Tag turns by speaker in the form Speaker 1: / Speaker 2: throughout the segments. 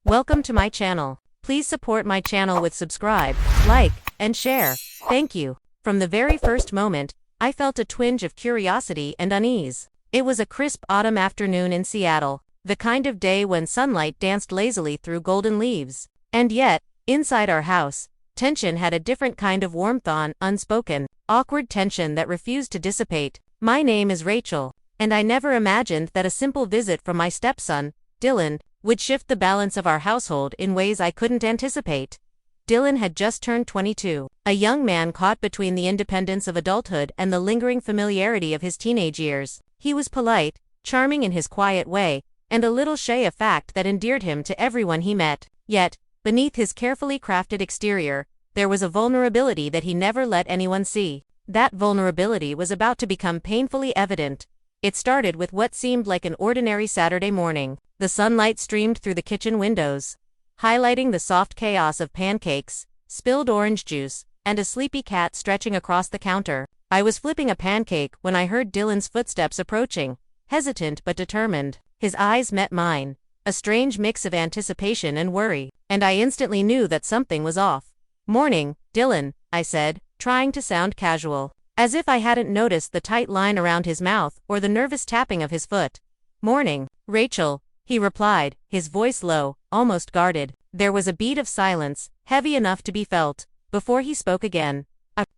Speaker 1: Welcome to my channel. Please support my channel with subscribe, like, and share. Thank you. From the very first moment, I felt a twinge of curiosity and unease. It was a crisp autumn afternoon in Seattle, the kind of day when sunlight danced lazily through golden leaves. And yet, inside our house, tension had a different kind of warmth, unspoken, awkward tension that refused to dissipate. My name is Rachel, and I never imagined that a simple visit from my stepson, Dylan, would shift the balance of our household in ways I couldn't anticipate. Dylan had just turned 22, a young man caught between the independence of adulthood and the lingering familiarity of his teenage years. He was polite, charming in his quiet way, and a little shy of fact that endeared him to everyone he met. Yet, beneath his carefully crafted exterior, there was a vulnerability that he never let anyone see. That vulnerability was about to become painfully evident. It started with what seemed like an ordinary Saturday morning. The sunlight streamed through the kitchen windows, highlighting the soft chaos of pancakes, spilled orange juice, and a sleepy cat stretching across the counter. I was flipping a pancake when I heard Dylan's footsteps approaching, hesitant but determined. His eyes met mine, a strange mix of anticipation and worry, and I instantly knew that something was off. "Morning, Dylan," I said, trying to sound casual, as if I hadn't noticed the tight line around his mouth or the nervous tapping of his foot. "Morning, Rachel," he replied, his voice low, almost guarded. There was a beat of silence, heavy enough to be felt, before he spoke again.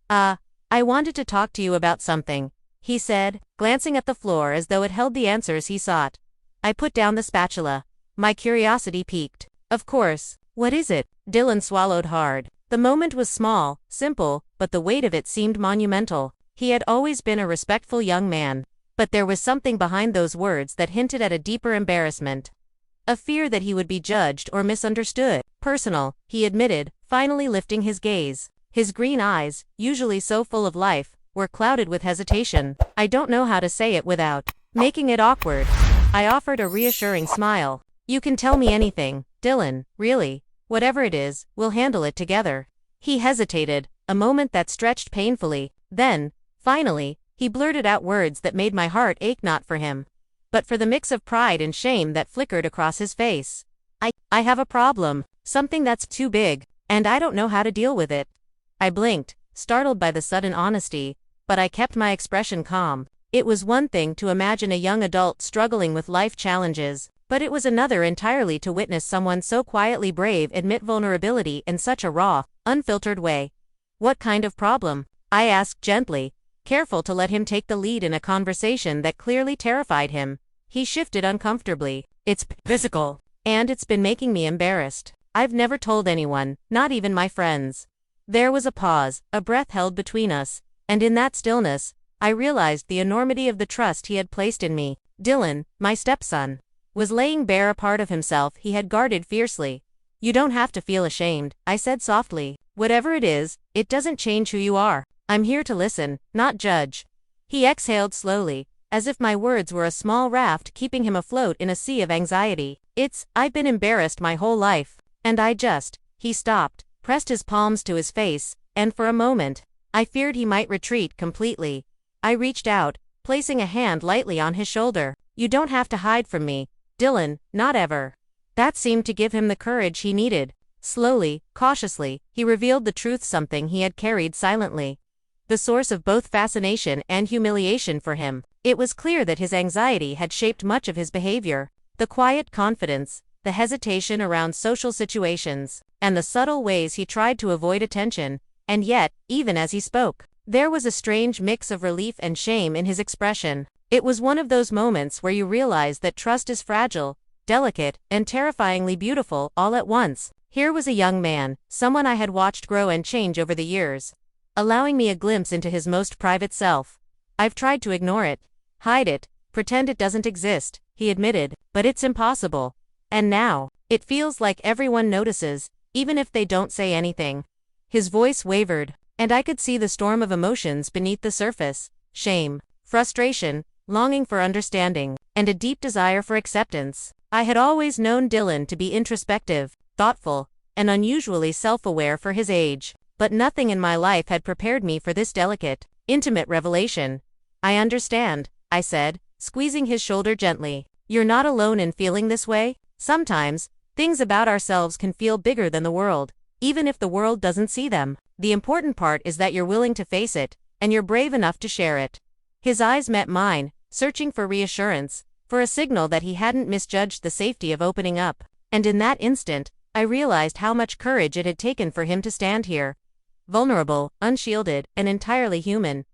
Speaker 1: I wanted to talk to you about something," he said, glancing at the floor as though it held the answers he sought. I put down the spatula. My curiosity piqued. "Of course. What is it?" Dylan swallowed hard. The moment was small, simple, but the weight of it seemed monumental. He had always been a respectful young man, but there was something behind those words that hinted at a deeper embarrassment. A fear that he would be judged or misunderstood. "Personal," he admitted, finally lifting his gaze. His green eyes, usually so full of life, were clouded with hesitation. "I don't know how to say it without making it awkward." I offered a reassuring smile. "You can tell me anything, Dylan, really. Whatever it is, we'll handle it together." He hesitated, a moment that stretched painfully. Then, finally, he blurted out words that made my heart ache, not for him, but for the mix of pride and shame that flickered across his face. I have a problem, something that's too big, and I don't know how to deal with it." I blinked, startled by the sudden honesty, but I kept my expression calm. It was one thing to imagine a young adult struggling with life challenges, but it was another entirely to witness someone so quietly brave admit vulnerability in such a raw, unfiltered way. "What kind of problem?" I asked gently, careful to let him take the lead in a conversation that clearly terrified him. He shifted uncomfortably. "It's physical, and it's been making me embarrassed. I've never told anyone, not even my friends." There was a pause, a breath held between us, and in that stillness, I realized the enormity of the trust he had placed in me. Dylan, my stepson, was laying bare a part of himself he had guarded fiercely. "You don't have to feel ashamed," I said softly. "Whatever it is, it doesn't change who you are. I'm here to listen, not judge." He exhaled slowly, as if my words were a small raft keeping him afloat in a sea of anxiety. I've been embarrassed my whole life, and He stopped, pressed his palms to his face, and for a moment, I feared he might retreat completely. I reached out, placing a hand lightly on his shoulder. "You don't have to hide from me, Dylan, not ever." That seemed to give him the courage he needed. Slowly, cautiously, he revealed the truth, something he had carried silently, the source of both fascination and humiliation for him. It was clear that his anxiety had shaped much of his behavior. The quiet confidence, the hesitation around social situations, and the subtle ways he tried to avoid attention. And yet, even as he spoke, there was a strange mix of relief and shame in his expression. It was one of those moments where you realize that trust is fragile, delicate, and terrifyingly beautiful all at once. Here was a young man, someone I had watched grow and change over the years, allowing me a glimpse into his most private self. "I've tried to ignore it, hide it, pretend it doesn't exist," he admitted, "but it's impossible. And now, it feels like everyone notices, even if they don't say anything." His voice wavered, and I could see the storm of emotions beneath the surface: shame, frustration, longing for understanding, and a deep desire for acceptance. I had always known Dylan to be introspective, thoughtful, and unusually self-aware for his age, but nothing in my life had prepared me for this delicate, intimate revelation. "I understand," I said, squeezing his shoulder gently. "You're not alone in feeling this way. Sometimes, Things about ourselves can feel bigger than the world, even if the world doesn't see them. The important part is that you're willing to face it, and you're brave enough to share it. His eyes met mine, searching for reassurance, for a signal that he hadn't misjudged the safety of opening up. And in that instant, I realized how much courage it had taken for him to stand here. Vulnerable, unshielded, and entirely human.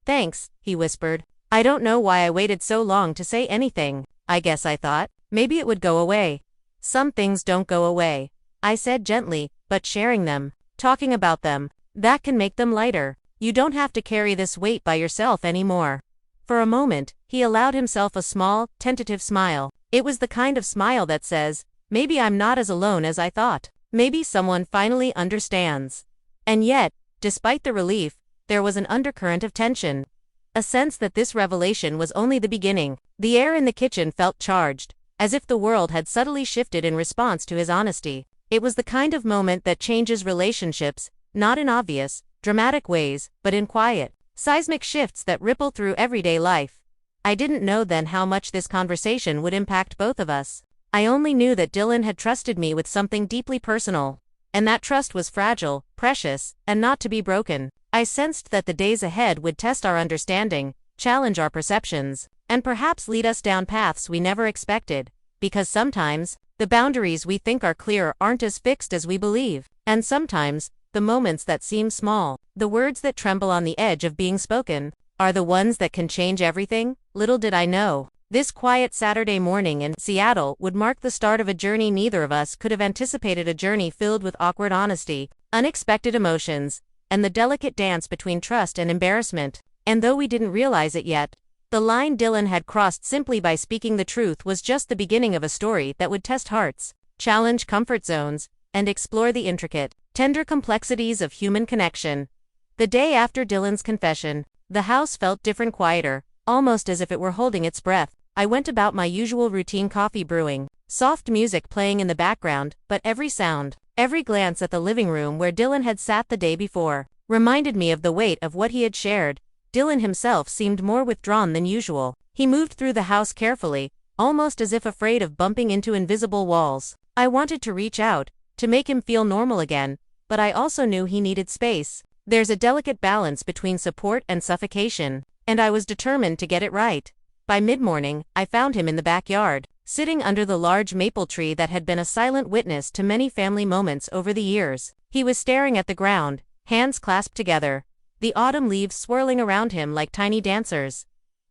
Speaker 1: "Thanks," he whispered. I don't know why I waited so long to say anything. I guess I thought, maybe it would go away. Some things don't go away, I said gently, but sharing them, talking about them, that can make them lighter. You don't have to carry this weight by yourself anymore. For a moment, he allowed himself a small, tentative smile. It was the kind of smile that says, maybe I'm not as alone as I thought. Maybe someone finally understands. And yet, despite the relief, there was an undercurrent of tension. A sense that this revelation was only the beginning. The air in the kitchen felt charged, as if the world had subtly shifted in response to his honesty. It was the kind of moment that changes relationships, not in obvious, dramatic ways, but in quiet, seismic shifts that ripple through everyday life. I didn't know then how much this conversation would impact both of us. I only knew that Dylan had trusted me with something deeply personal. And that trust was fragile, precious, and not to be broken. I sensed that the days ahead would test our understanding, challenge our perceptions, and perhaps lead us down paths we never expected. Because sometimes, the boundaries we think are clear aren't as fixed as we believe. And sometimes, the moments that seem small, the words that tremble on the edge of being spoken, are the ones that can change everything. Little did I know, this quiet Saturday morning in Seattle would mark the start of a journey neither of us could have anticipated, a journey filled with awkward honesty, unexpected emotions, and the delicate dance between trust and embarrassment. And though we didn't realize it yet, the line Dylan had crossed simply by speaking the truth was just the beginning of a story that would test hearts, challenge comfort zones, and explore the intricate, tender complexities of human connection. The day after Dylan's confession, the house felt different, quieter, almost as if it were holding its breath. I went about my usual routine, coffee brewing, soft music playing in the background, but every sound, every glance at the living room where Dylan had sat the day before, reminded me of the weight of what he had shared. Dylan himself seemed more withdrawn than usual. He moved through the house carefully, almost as if afraid of bumping into invisible walls. I wanted to reach out, to make him feel normal again, but I also knew he needed space. There's a delicate balance between support and suffocation, and I was determined to get it right. By mid-morning, I found him in the backyard, sitting under the large maple tree that had been a silent witness to many family moments over the years. He was staring at the ground, hands clasped together, the autumn leaves swirling around him like tiny dancers.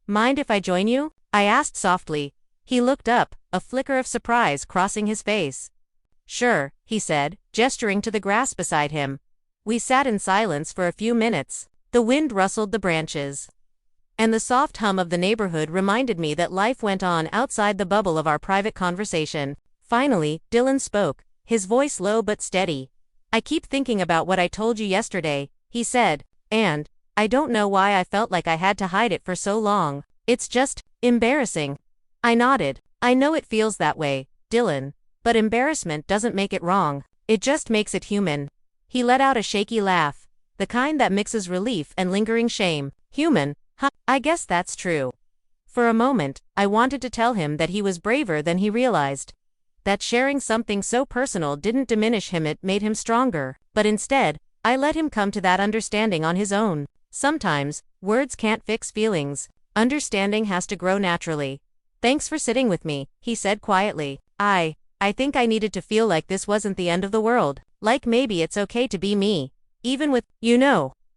Speaker 1: "Mind if I join you?" I asked softly. He looked up, a flicker of surprise crossing his face. "Sure," he said, gesturing to the grass beside him. We sat in silence for a few minutes. The wind rustled the branches, and the soft hum of the neighborhood reminded me that life went on outside the bubble of our private conversation. Finally, Dylan spoke, his voice low but steady. "I keep thinking about what I told you yesterday," he said, "and I don't know why I felt like I had to hide it for so long. It's just embarrassing." I nodded. "I know it feels that way, Dylan, but embarrassment doesn't make it wrong. It just makes it human." He let out a shaky laugh, the kind that mixes relief and lingering shame. "Human? Huh, I guess that's true." For a moment, I wanted to tell him that he was braver than he realized, that sharing something so personal didn't diminish him, it made him stronger. But instead, I let him come to that understanding on his own. Sometimes, words can't fix feelings. Understanding has to grow naturally. "Thanks for sitting with me," he said quietly. I think I needed to feel like this wasn't the end of the world. Like maybe it's okay to be me. Even with,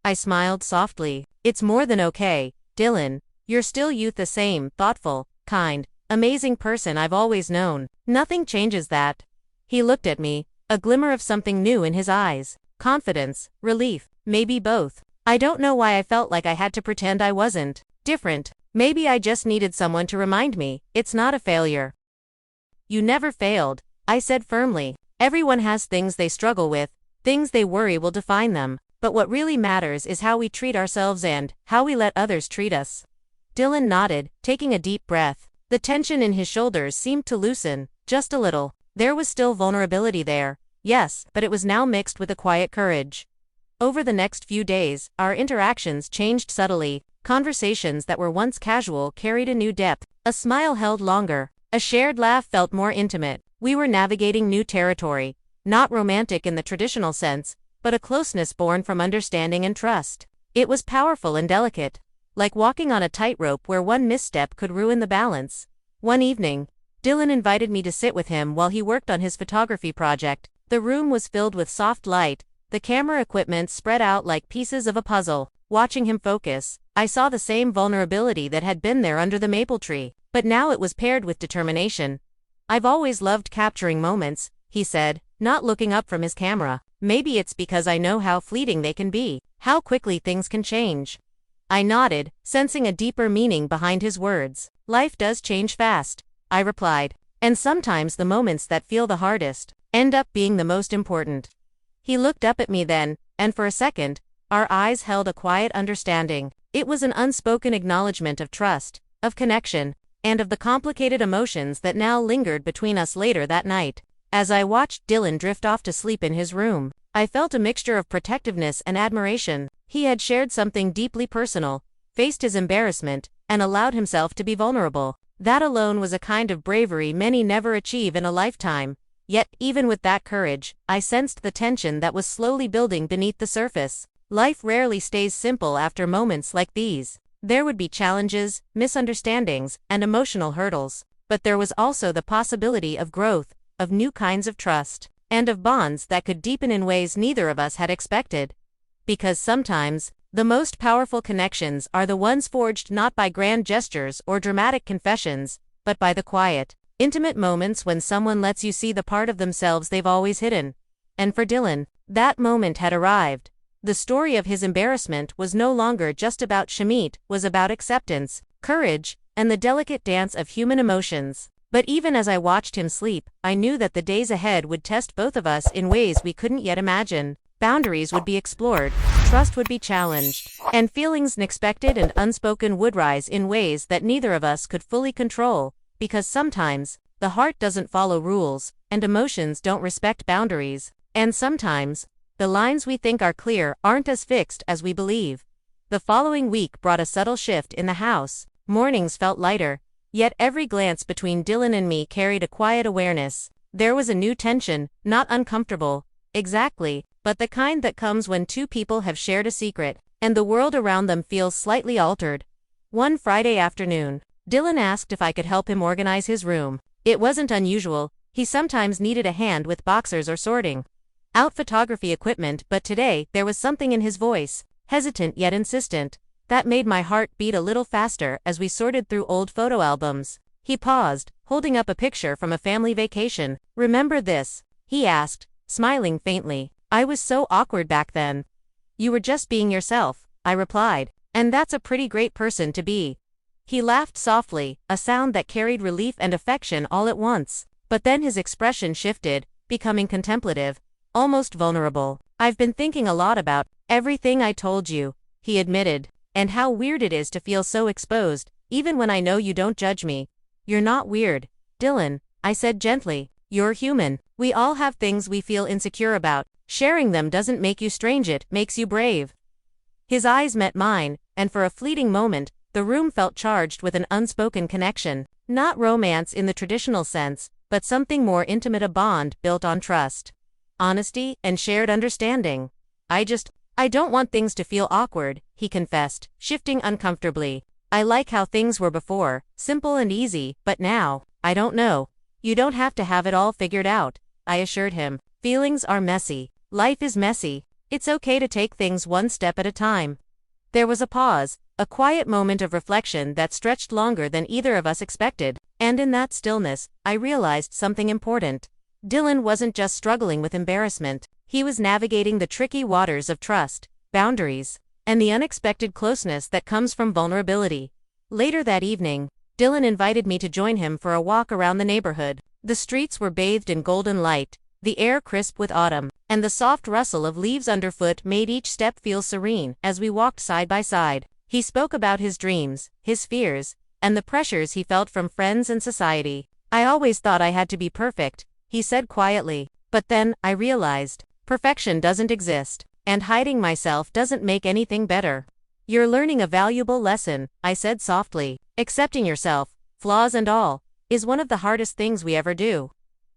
Speaker 1: I smiled softly. "It's more than okay, Dylan. You're still the same, thoughtful, kind, amazing person I've always known. Nothing changes that." He looked at me, a glimmer of something new in his eyes. Confidence, relief, maybe both. I don't know why I felt like I had to pretend I wasn't different. Maybe I just needed someone to remind me, it's not a failure. "You never failed," I said firmly. "Everyone has things they struggle with, things they worry will define them. But what really matters is how we treat ourselves and how we let others treat us." Dylan nodded, taking a deep breath. The tension in his shoulders seemed to loosen, just a little. There was still vulnerability there, yes, but it was now mixed with a quiet courage. Over the next few days, our interactions changed subtly. Conversations that were once casual carried a new depth. A smile held longer. A shared laugh felt more intimate. We were navigating new territory, not romantic in the traditional sense, but a closeness born from understanding and trust. It was powerful and delicate, like walking on a tightrope where one misstep could ruin the balance. One evening, Dylan invited me to sit with him while he worked on his photography project. The room was filled with soft light, the camera equipment spread out like pieces of a puzzle. Watching him focus, I saw the same vulnerability that had been there under the maple tree, but now it was paired with determination. "I've always loved capturing moments," he said, not looking up from his camera. "Maybe it's because I know how fleeting they can be, how quickly things can change." I nodded, sensing a deeper meaning behind his words. "Life does change fast," I replied, "and sometimes the moments that feel the hardest end up being the most important." He looked up at me then, and for a second, our eyes held a quiet understanding. It was an unspoken acknowledgement of trust, of connection, and of the complicated emotions that now lingered between us later that night. As I watched Dylan drift off to sleep in his room, I felt a mixture of protectiveness and admiration. He had shared something deeply personal, faced his embarrassment, and allowed himself to be vulnerable. That alone was a kind of bravery many never achieve in a lifetime. Yet, even with that courage, I sensed the tension that was slowly building beneath the surface. Life rarely stays simple after moments like these. There would be challenges, misunderstandings, and emotional hurdles. But there was also the possibility of growth, of new kinds of trust, and of bonds that could deepen in ways neither of us had expected. Because sometimes, the most powerful connections are the ones forged not by grand gestures or dramatic confessions, but by the quiet, intimate moments when someone lets you see the part of themselves they've always hidden. And for Dylan, that moment had arrived. The story of his embarrassment was no longer just about Shamit, was about acceptance, courage, and the delicate dance of human emotions. But even as I watched him sleep, I knew that the days ahead would test both of us in ways we couldn't yet imagine. Boundaries would be explored, trust would be challenged, and feelings unexpected and unspoken would rise in ways that neither of us could fully control. Because sometimes, the heart doesn't follow rules, and emotions don't respect boundaries. And sometimes, the lines we think are clear aren't as fixed as we believe. The following week brought a subtle shift in the house. Mornings felt lighter, yet every glance between Dylan and me carried a quiet awareness. There was a new tension, not uncomfortable, exactly, but the kind that comes when two people have shared a secret, and the world around them feels slightly altered. One Friday afternoon, Dylan asked if I could help him organize his room. It wasn't unusual, he sometimes needed a hand with boxers or sorting out photography equipment, but today there was something in his voice, hesitant yet insistent, that made my heart beat a little faster as we sorted through old photo albums. He paused, holding up a picture from a family vacation. "Remember this?" he asked, smiling faintly. "I was so awkward back then." "You were just being yourself," I replied, "and that's a pretty great person to be." He laughed softly, a sound that carried relief and affection all at once. But then his expression shifted, becoming contemplative, almost vulnerable. "I've been thinking a lot about everything I told you," he admitted, "and how weird it is to feel so exposed, even when I know you don't judge me." "You're not weird, Dylan," I said gently. "You're human. We all have things we feel insecure about. Sharing them doesn't make you strange, it makes you brave." His eyes met mine, and for a fleeting moment, the room felt charged with an unspoken connection. Not romance in the traditional sense, but something more intimate, a bond built on trust, honesty, and shared understanding. I don't want things to feel awkward," he confessed, shifting uncomfortably. "I like how things were before, simple and easy, but now, I don't know." "You don't have to have it all figured out," I assured him. "Feelings are messy. Life is messy. It's okay to take things one step at a time." There was a pause, a quiet moment of reflection that stretched longer than either of us expected, and in that stillness, I realized something important. Dylan wasn't just struggling with embarrassment, he was navigating the tricky waters of trust, boundaries, and the unexpected closeness that comes from vulnerability. Later that evening, Dylan invited me to join him for a walk around the neighborhood. The streets were bathed in golden light, the air crisp with autumn, and the soft rustle of leaves underfoot made each step feel serene as we walked side by side. He spoke about his dreams, his fears, and the pressures he felt from friends and society. "I always thought I had to be perfect," he said quietly, "but then I realized perfection doesn't exist, and hiding myself doesn't make anything better." "You're learning a valuable lesson," I said softly. "Accepting yourself, flaws and all, is one of the hardest things we ever do."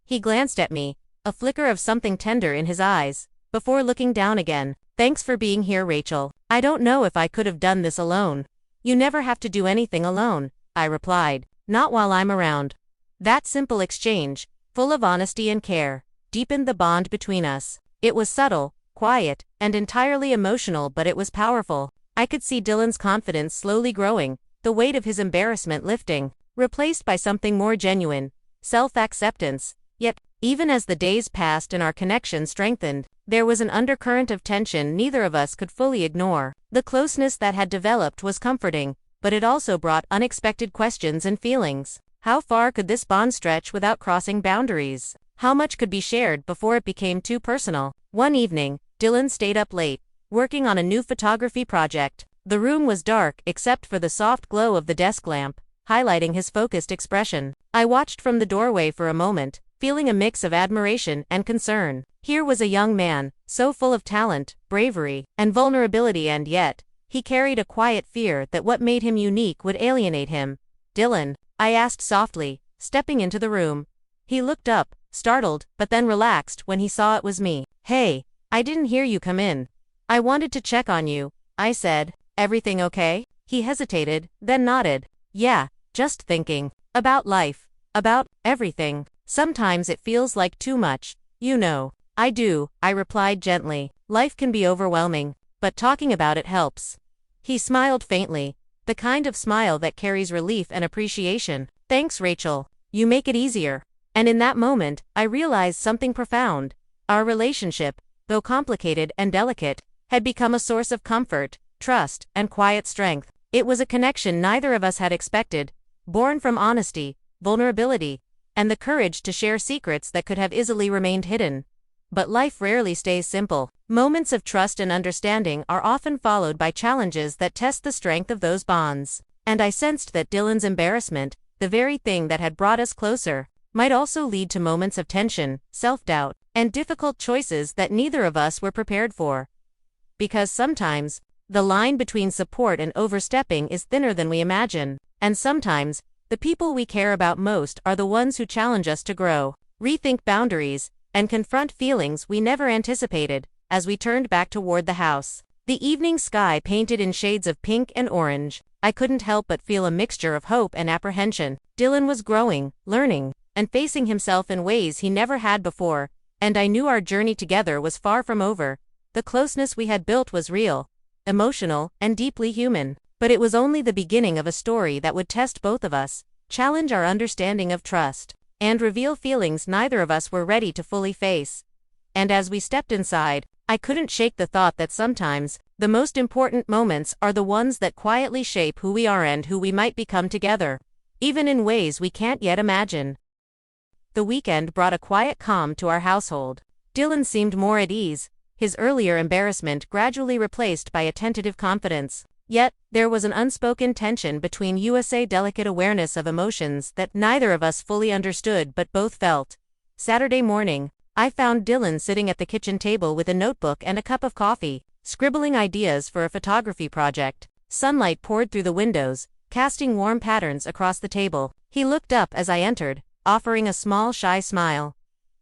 Speaker 1: He glanced at me, a flicker of something tender in his eyes, before looking down again. Thanks for being here, Rachel. I don't know if I could have done this alone. You never have to do anything alone, I replied. Not while I'm around. That simple exchange, full of honesty and care, deepened the bond between us. It was subtle, quiet, and entirely emotional, but it was powerful. I could see Dylan's confidence slowly growing, the weight of his embarrassment lifting, replaced by something more genuine, self-acceptance. Yet, even as the days passed and our connection strengthened, there was an undercurrent of tension neither of us could fully ignore. The closeness that had developed was comforting, but it also brought unexpected questions and feelings. How far could this bond stretch without crossing boundaries? How much could be shared before it became too personal? One evening, Dylan stayed up late, working on a new photography project. The room was dark except for the soft glow of the desk lamp, highlighting his focused expression. I watched from the doorway for a moment, feeling a mix of admiration and concern. Here was a young man, so full of talent, bravery, and vulnerability, and yet, he carried a quiet fear that what made him unique would alienate him. Dylan, I asked softly, stepping into the room. He looked up, startled, but then relaxed when he saw it was me. Hey, I didn't hear you come in. I wanted to check on you, I said. Everything okay? He hesitated, then nodded. Yeah, just thinking. About life. About everything. Sometimes it feels like too much. You know. I do, I replied gently. Life can be overwhelming, but talking about it helps. He smiled faintly, the kind of smile that carries relief and appreciation. Thanks, Rachel. You make it easier. And in that moment, I realized something profound. Our relationship, though complicated and delicate, had become a source of comfort, trust, and quiet strength. It was a connection neither of us had expected, born from honesty, vulnerability, and the courage to share secrets that could have easily remained hidden. But life rarely stays simple. Moments of trust and understanding are often followed by challenges that test the strength of those bonds. And I sensed that Dylan's embarrassment, the very thing that had brought us closer, might also lead to moments of tension, self-doubt, and difficult choices that neither of us were prepared for. Because sometimes, the line between support and overstepping is thinner than we imagine. And sometimes, the people we care about most are the ones who challenge us to grow, rethink boundaries, and confront feelings we never anticipated. As we turned back toward the house, the evening sky painted in shades of pink and orange, I couldn't help but feel a mixture of hope and apprehension. Dylan was growing, learning, and facing himself in ways he never had before, and I knew our journey together was far from over. The closeness we had built was real, emotional, and deeply human. But it was only the beginning of a story that would test both of us, challenge our understanding of trust, and reveal feelings neither of us were ready to fully face. And as we stepped inside, I couldn't shake the thought that sometimes, the most important moments are the ones that quietly shape who we are and who we might become together, even in ways we can't yet imagine. The weekend brought a quiet calm to our household. Dylan seemed more at ease, his earlier embarrassment gradually replaced by a tentative confidence. Yet, there was an unspoken tension between us, delicate awareness of emotions that neither of us fully understood but both felt. Saturday morning, I found Dylan sitting at the kitchen table with a notebook and a cup of coffee, scribbling ideas for a photography project. Sunlight poured through the windows, casting warm patterns across the table. He looked up as I entered, offering a small shy smile.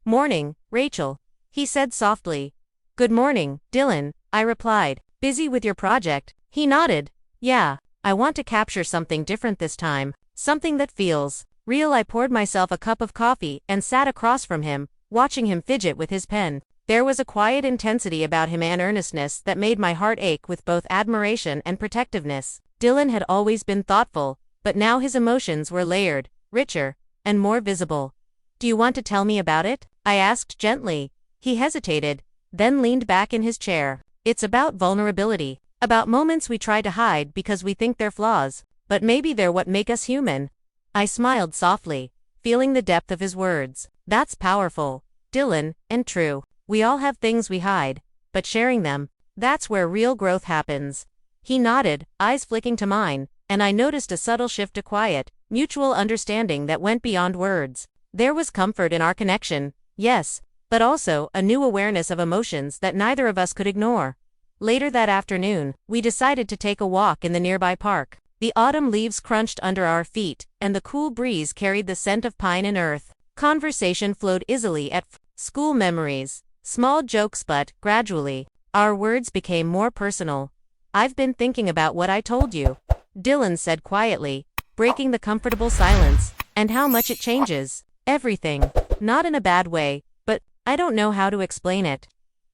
Speaker 1: Morning, Rachel, he said softly. Good morning, Dylan, I replied. Busy with your project? He nodded. Yeah, I want to capture something different this time, something that feels real. I poured myself a cup of coffee and sat across from him, watching him fidget with his pen. There was a quiet intensity about him and earnestness that made my heart ache with both admiration and protectiveness. Dylan had always been thoughtful, but now his emotions were layered, richer, and more visible. Do you want to tell me about it? I asked gently. He hesitated, then leaned back in his chair. It's about vulnerability. About moments we try to hide because we think they're flaws, but maybe they're what make us human. I smiled softly, feeling the depth of his words. That's powerful, Dylan, and true. We all have things we hide, but sharing them, that's where real growth happens. He nodded, eyes flicking to mine, and I noticed a subtle shift to quiet, mutual understanding that went beyond words. There was comfort in our connection, yes, but also a new awareness of emotions that neither of us could ignore. Later that afternoon, we decided to take a walk in the nearby park. The autumn leaves crunched under our feet, and the cool breeze carried the scent of pine and earth. Conversation flowed easily at school memories, small jokes, but gradually, our words became more personal. I've been thinking about what I told you, Dylan said quietly, breaking the comfortable silence, and how much it changes everything. Not in a bad way, but I don't know how to explain it.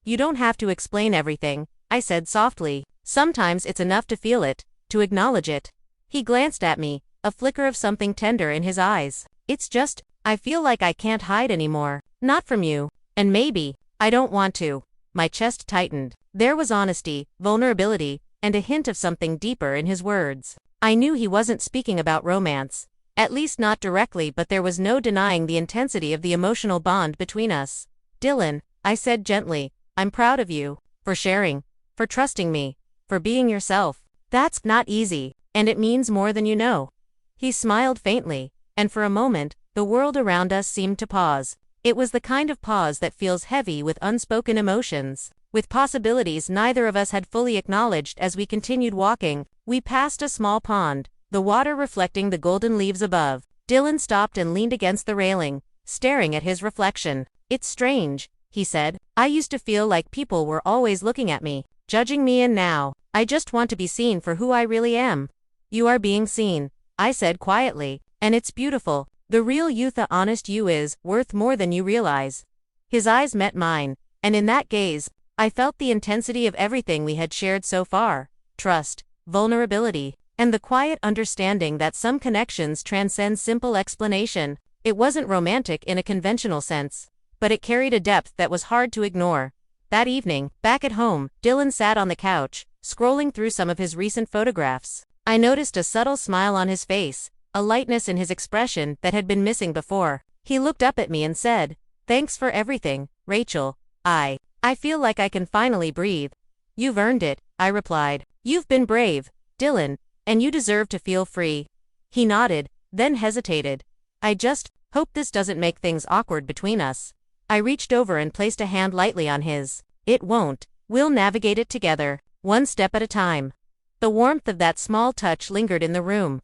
Speaker 1: You don't have to explain everything, I said softly. Sometimes it's enough to feel it, to acknowledge it. He glanced at me, a flicker of something tender in his eyes. It's just, I feel like I can't hide anymore. Not from you. And maybe, I don't want to. My chest tightened. There was honesty, vulnerability, and a hint of something deeper in his words. I knew he wasn't speaking about romance. At least not directly, but there was no denying the intensity of the emotional bond between us. Dylan, I said gently, I'm proud of you. For sharing. For trusting me. For being yourself. That's not easy, and it means more than you know. He smiled faintly, and for a moment, the world around us seemed to pause. It was the kind of pause that feels heavy with unspoken emotions, with possibilities neither of us had fully acknowledged. As we continued walking, we passed a small pond, the water reflecting the golden leaves above. Dylan stopped and leaned against the railing, staring at his reflection. It's strange, he said. I used to feel like people were always looking at me, judging me, and now, I just want to be seen for who I really am. You are being seen, I said quietly, and it's beautiful. The real you, the honest you, is worth more than you realize. His eyes met mine, and in that gaze, I felt the intensity of everything we had shared so far: trust, vulnerability, and the quiet understanding that some connections transcend simple explanation. It wasn't romantic in a conventional sense, but it carried a depth that was hard to ignore. That evening, back at home, Dylan sat on the couch, scrolling through some of his recent photographs. I noticed a subtle smile on his face, a lightness in his expression that had been missing before. He looked up at me and said, "Thanks for everything, Rachel. I feel like I can finally breathe." "You've earned it," I replied. "You've been brave, Dylan, and you deserve to feel free." He nodded, then hesitated. "I just hope this doesn't make things awkward between us." I reached over and placed a hand lightly on his. "It won't. We'll navigate it together, one step at a time." The warmth of that small touch lingered in the room.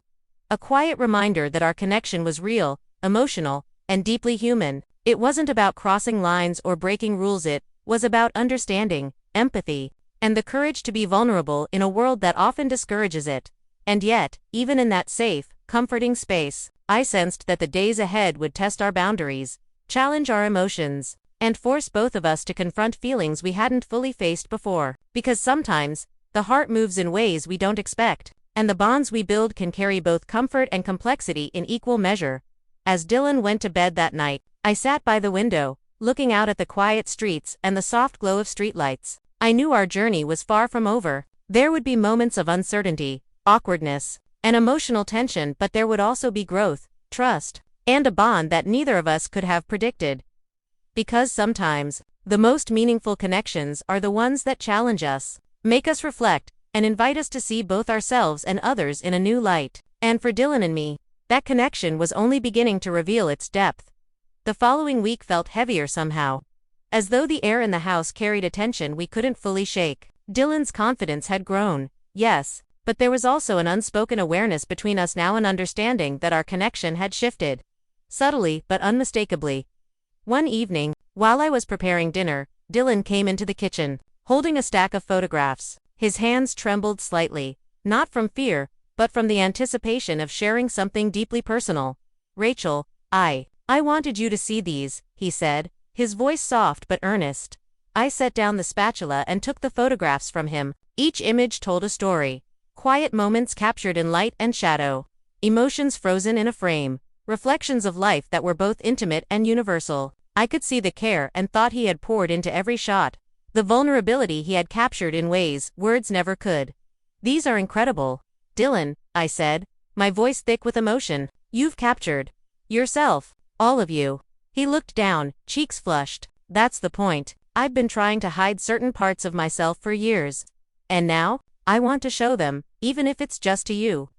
Speaker 1: A quiet reminder that our connection was real, emotional, and deeply human. It wasn't about crossing lines or breaking rules, it was about understanding, empathy, and the courage to be vulnerable in a world that often discourages it. And yet, even in that safe, comforting space, I sensed that the days ahead would test our boundaries, challenge our emotions, and force both of us to confront feelings we hadn't fully faced before. Because sometimes, the heart moves in ways we don't expect, and the bonds we build can carry both comfort and complexity in equal measure. As Dylan went to bed that night, I sat by the window, looking out at the quiet streets and the soft glow of streetlights. I knew our journey was far from over. There would be moments of uncertainty, awkwardness, and emotional tension, but there would also be growth, trust, and a bond that neither of us could have predicted. Because sometimes, the most meaningful connections are the ones that challenge us, make us reflect, and invite us to see both ourselves and others in a new light. And for Dylan and me, that connection was only beginning to reveal its depth. The following week felt heavier somehow, as though the air in the house carried a tension we couldn't fully shake. Dylan's confidence had grown, yes, but there was also an unspoken awareness between us now, an understanding that our connection had shifted. Subtly but unmistakably. One evening, while I was preparing dinner, Dylan came into the kitchen, holding a stack of photographs. His hands trembled slightly, not from fear, but from the anticipation of sharing something deeply personal. "Rachel, I wanted you to see these," he said, his voice soft but earnest. I set down the spatula and took the photographs from him. Each image told a story. Quiet moments captured in light and shadow. Emotions frozen in a frame. Reflections of life that were both intimate and universal. I could see the care and thought he had poured into every shot. The vulnerability he had captured in ways words never could. "These are incredible, Dylan," I said, my voice thick with emotion. "You've captured yourself, all of you." He looked down, cheeks flushed. "That's the point. I've been trying to hide certain parts of myself for years. And now, I want to show them, even if it's just to you."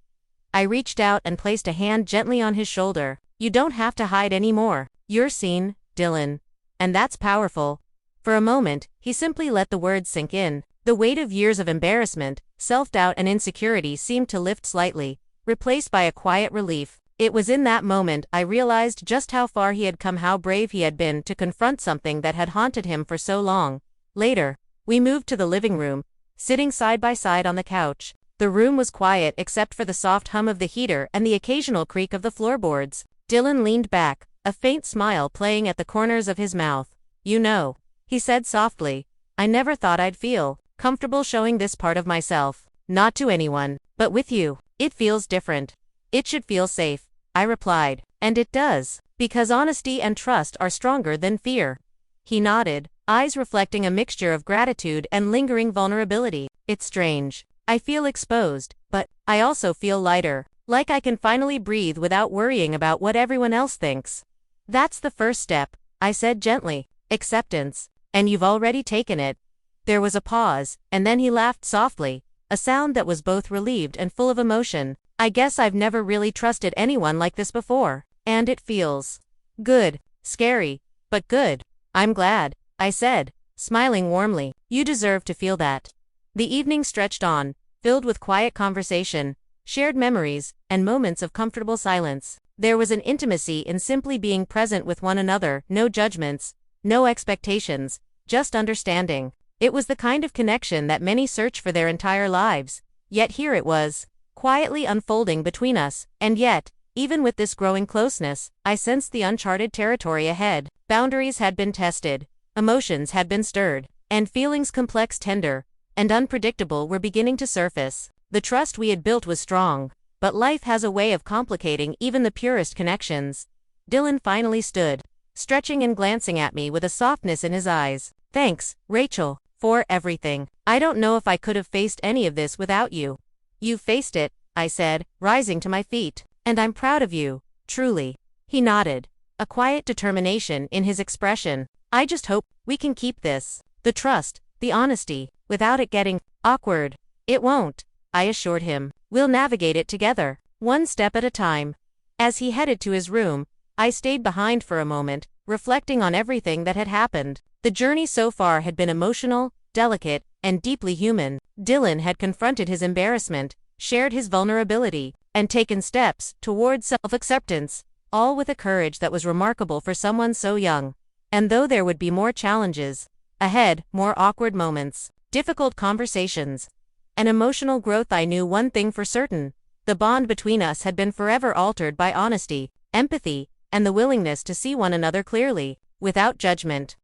Speaker 1: I reached out and placed a hand gently on his shoulder. "You don't have to hide anymore. You're seen, Dylan. And that's powerful." For a moment, he simply let the words sink in. The weight of years of embarrassment, self-doubt, and insecurity seemed to lift slightly, replaced by a quiet relief. It was in that moment I realized just how far he had come, how brave he had been to confront something that had haunted him for so long. Later, we moved to the living room, sitting side by side on the couch. The room was quiet except for the soft hum of the heater and the occasional creak of the floorboards. Dylan leaned back, a faint smile playing at the corners of his mouth. "You know," he said softly, "I never thought I'd feel comfortable showing this part of myself. Not to anyone, but with you. It feels different. It should feel safe," I replied. "And it does, because honesty and trust are stronger than fear." He nodded, eyes reflecting a mixture of gratitude and lingering vulnerability. "It's strange. I feel exposed, but I also feel lighter, like I can finally breathe without worrying about what everyone else thinks." "That's the first step," I said gently. "Acceptance. And you've already taken it." There was a pause, and then he laughed softly, a sound that was both relieved and full of emotion. "I guess I've never really trusted anyone like this before, and it feels good. Scary, but good." "I'm glad," I said, smiling warmly. "You deserve to feel that." The evening stretched on, filled with quiet conversation, shared memories, and moments of comfortable silence. There was an intimacy in simply being present with one another, no judgments, no expectations, just understanding. It was the kind of connection that many search for their entire lives, yet here it was, quietly unfolding between us, and yet, even with this growing closeness, I sensed the uncharted territory ahead. Boundaries had been tested, emotions had been stirred, and feelings complex, tender, and unpredictable were beginning to surface. The trust we had built was strong, but life has a way of complicating even the purest connections. Dylan finally stood, stretching and glancing at me with a softness in his eyes. "Thanks, Rachel, for everything. I don't know if I could have faced any of this without you." "You've faced it," I said, rising to my feet. "And I'm proud of you, truly." He nodded, a quiet determination in his expression. "I just hope we can keep this. The trust, the honesty, without it getting awkward." "It won't," I assured him. "We'll navigate it together, one step at a time." As he headed to his room, I stayed behind for a moment, reflecting on everything that had happened. The journey so far had been emotional, delicate, and deeply human. Dylan had confronted his embarrassment, shared his vulnerability, and taken steps towards self-acceptance, all with a courage that was remarkable for someone so young. And though there would be more challenges ahead, more awkward moments, difficult conversations, and emotional growth, I knew one thing for certain: the bond between us had been forever altered by honesty, empathy, and the willingness to see one another clearly, without judgment.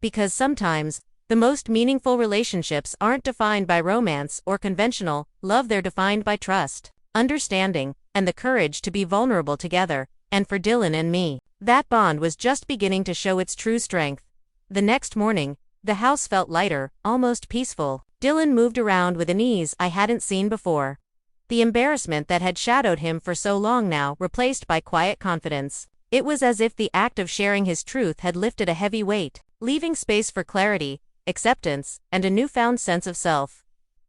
Speaker 1: Because sometimes, the most meaningful relationships aren't defined by romance or conventional love, they're defined by trust, understanding, and the courage to be vulnerable together. And for Dylan and me, that bond was just beginning to show its true strength. The next morning, the house felt lighter, almost peaceful. Dylan moved around with an ease I hadn't seen before. The embarrassment that had shadowed him for so long now replaced by quiet confidence. It was as if the act of sharing his truth had lifted a heavy weight, leaving space for clarity, acceptance, and a newfound sense of self.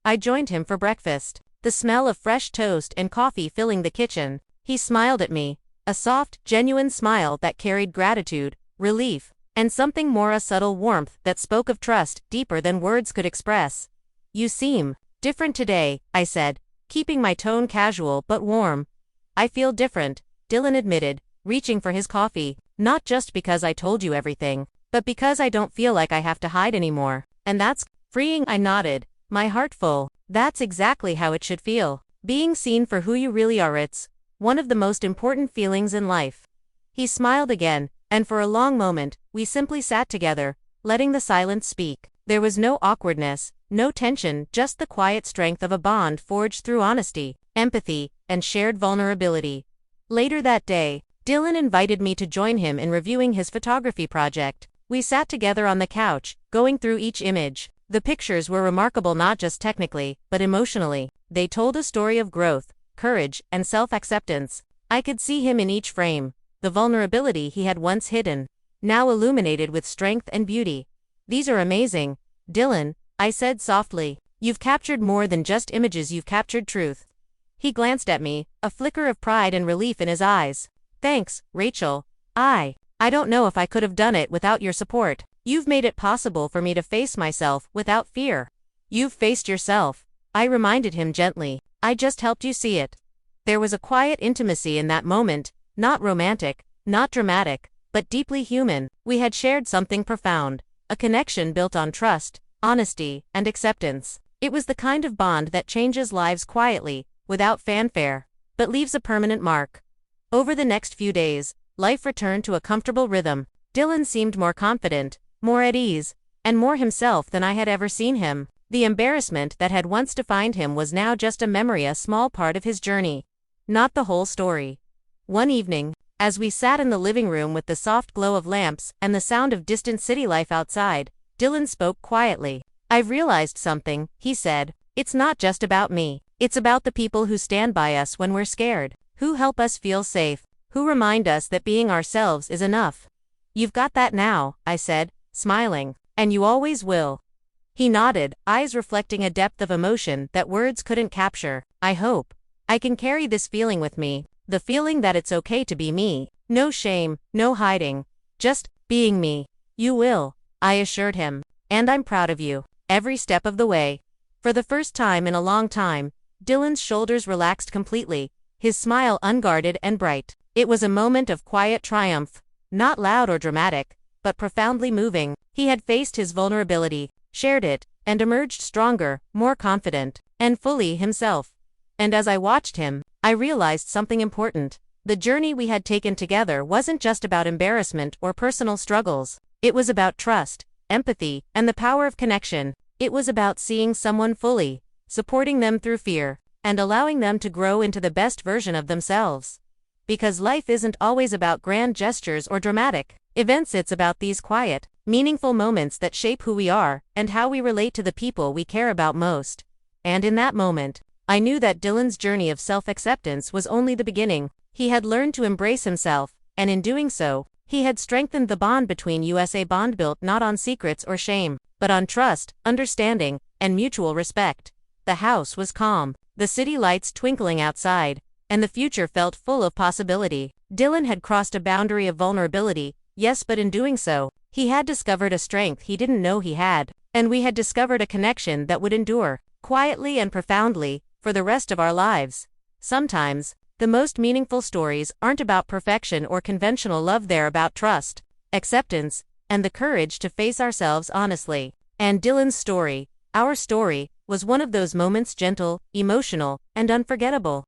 Speaker 1: I joined him for breakfast, the smell of fresh toast and coffee filling the kitchen. He smiled at me, a soft, genuine smile that carried gratitude, relief, and something more, a subtle warmth that spoke of trust deeper than words could express. "You seem different today," I said, keeping my tone casual but warm. "I feel different," Dylan admitted, reaching for his coffee. "Not just because I told you everything, but because I don't feel like I have to hide anymore. And that's freeing." I nodded, my heart full. That's exactly how it should feel. Being seen for who you really are, it's one of the most important feelings in life. He smiled again, and for a long moment, we simply sat together, letting the silence speak. There was no awkwardness, no tension, just the quiet strength of a bond forged through honesty, empathy, and shared vulnerability. Later that day, Dylan invited me to join him in reviewing his photography project. We sat together on the couch, going through each image. The pictures were remarkable not just technically, but emotionally. They told a story of growth, courage, and self-acceptance. I could see him in each frame, the vulnerability he had once hidden, now illuminated with strength and beauty. "These are amazing, Dylan," I said softly. "You've captured more than just images, you've captured truth." He glanced at me, a flicker of pride and relief in his eyes. "Thanks, Rachel. I don't know if I could have done it without your support. You've made it possible for me to face myself without fear." "You've faced yourself," I reminded him gently. "I just helped you see it." There was a quiet intimacy in that moment, not romantic, not dramatic, but deeply human. We had shared something profound, a connection built on trust, honesty, and acceptance. It was the kind of bond that changes lives quietly, without fanfare, but leaves a permanent mark. Over the next few days, life returned to a comfortable rhythm. Dylan seemed more confident, more at ease, and more himself than I had ever seen him. The embarrassment that had once defined him was now just a memory, a small part of his journey, not the whole story. One evening, as we sat in the living room with the soft glow of lamps and the sound of distant city life outside, Dylan spoke quietly. "I've realized something," he said. "It's not just about me. It's about the people who stand by us when we're scared, who help us feel safe, who remind us that being ourselves is enough." "You've got that now," I said, smiling. "And you always will." He nodded, eyes reflecting a depth of emotion that words couldn't capture. "I hope I can carry this feeling with me, the feeling that it's okay to be me. No shame, no hiding, just being me." "You will," I assured him. "And I'm proud of you, every step of the way." For the first time in a long time, Dylan's shoulders relaxed completely, his smile unguarded and bright. It was a moment of quiet triumph, not loud or dramatic, but profoundly moving. He had faced his vulnerability, shared it, and emerged stronger, more confident, and fully himself. And as I watched him, I realized something important. The journey we had taken together wasn't just about embarrassment or personal struggles. It was about trust, empathy, and the power of connection. It was about seeing someone fully, supporting them through fear, and allowing them to grow into the best version of themselves. Because life isn't always about grand gestures or dramatic events, it's about these quiet, meaningful moments that shape who we are and how we relate to the people we care about most. And in that moment, I knew that Dylan's journey of self-acceptance was only the beginning. He had learned to embrace himself, and in doing so, he had strengthened the bond between us, a bond built not on secrets or shame, but on trust, understanding, and mutual respect. The house was calm, the city lights twinkling outside, and the future felt full of possibility. Dylan had crossed a boundary of vulnerability, yes, but in doing so, he had discovered a strength he didn't know he had, and we had discovered a connection that would endure, quietly and profoundly, for the rest of our lives. Sometimes, the most meaningful stories aren't about perfection or conventional love, they're about trust, acceptance, and the courage to face ourselves honestly. And Dylan's story, our story, was one of those moments, gentle, emotional, and unforgettable.